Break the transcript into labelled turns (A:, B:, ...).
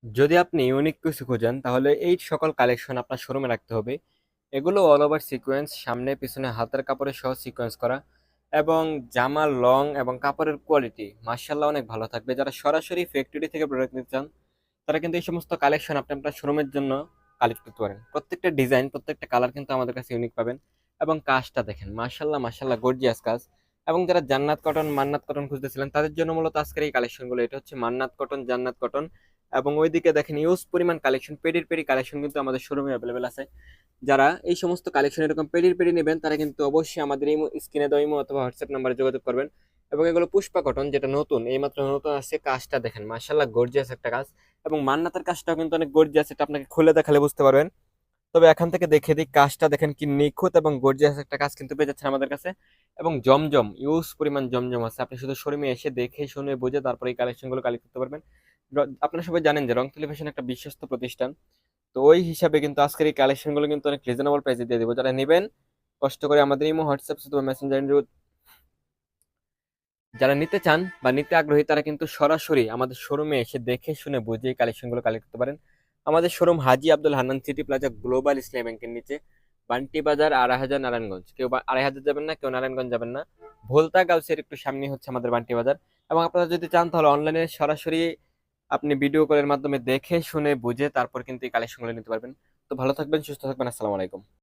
A: যদি আপনি ইউনিক কিছু খোঁজেন তাহলে এই সকল কালেকশন আপনার শোরুমে রাখতে হবে। এগুলো অল ওভার সিকোয়েন্স, সামনে পিছনে হাতের কাপড়ের সহ সিকোয়েন্স করা, এবং জামার লং এবং কাপড়ের কোয়ালিটি মার্শাল্লাহ অনেক ভালো থাকবে। যারা সরাসরি ফ্যাক্টরি থেকে প্রোডাক্ট নিতে চান তারা কিন্তু এই সমস্ত কালেকশন আপনি আপনার শোরুমের জন্য কালেক্ট করতে পারেন। প্রত্যেকটা ডিজাইন, প্রত্যেকটা কালার কিন্তু আমাদের কাছে ইউনিক পাবেন। এবং কাজটা দেখেন, মার্শাল্লাহ মার্শাল্লাহ গর্জিয়াস কাজ। এবং যারা জান্নাত কটন, মান্নাত কটন খুঁজতেছিলেন তাদের জন্য মূলত আজকের এই কালেকশনগুলো। এটা হচ্ছে মান্নাত কটন, জান্নাত কটন। এবং ওইদিকে দেখেন ইউজ পরিমাণ কালেকশন, পেডির পেডি কালেকশন কিন্তু আমাদের শোরুমে অ্যাভেলেবেল আছে। যারা এই সমস্ত কালেকশন এরকম পেডির পেডি নেবেন তারা কিন্তু অবশ্যই আমাদের এই স্ক্রিনে দেওয়া ইমো অথবা হোয়াটসঅ্যাপ নাম্বারে যোগাযোগ করবেন। এবং এগুলো পুষ্পা কটন, যেটা নতুন, এইমাত্র নতুন আসছে। কাজটা দেখেন মার্শাল্লাহ গর্জিয়াস একটা কাজ। এবং মান্নাতের কাজটাও কিন্তু অনেক গর্জিয়াস, এটা আপনাকে খুলে দেখালে বুঝতে পারবেন। তবে এখান থেকে দেখে দিই, কাজটা দেখেন কি নিখুঁত এবং গর্জিয়াস একটা কাজ কিন্তু পেয়ে যাচ্ছেন আমাদের কাছে। এবং জমজম, ইউজ পরিমাণ জমজম আছে। আপনি শুধু শোরুমে এসে দেখে শুনে বুঝে তারপরে এই কালেকশনগুলো কালেক্ট করতে পারবেন। আপনারা সবাই জানেন যে রংতুলি ফ্যাশন একটা বিশ্বস্ত প্রতিষ্ঠান। তো ওই হিসাবে কিন্তু আজকের এই কালেকশনগুলো কিন্তু অনেক রিজনেবল প্রাইসে দিয়ে দেবো। যারা নেবেন কষ্ট করে আমাদের ইমো, হোয়াটসঅ্যাপ অথবা মেসেঞ্জার, যারা নিতে চান বা নিতে আগ্রহী তারা কিন্তু সরাসরি আমাদের শোরুমে এসে দেখে শুনে বুঝে এই কালেকশনগুলো কালেক্ট করতে পারেন। আমাদের showroom Haji Abdul Hannan city plaza global Islami ব্যাংকের নিচে, বান্টি বাজার, ২৮০০ নারায়ণগঞ্জ। কেউ ২৮০০ যাবেন না, কেউ নারায়ণগঞ্জ যাবেন না, ভোলতা গাউসের একটু সামনে হচ্ছে আমাদের বান্টি বাজার। এবং আপনারা যদি চান তাহলে অনলাইনে সরাসরি আপনি ভিডিও কলের মাধ্যমে দেখে শুনে বুঝে তারপর কিন্তু এই কালেকশনগুলো নিতে পারবেন। তো ভালো থাকবেন, সুস্থ থাকবেন, আসসালামু আলাইকুম।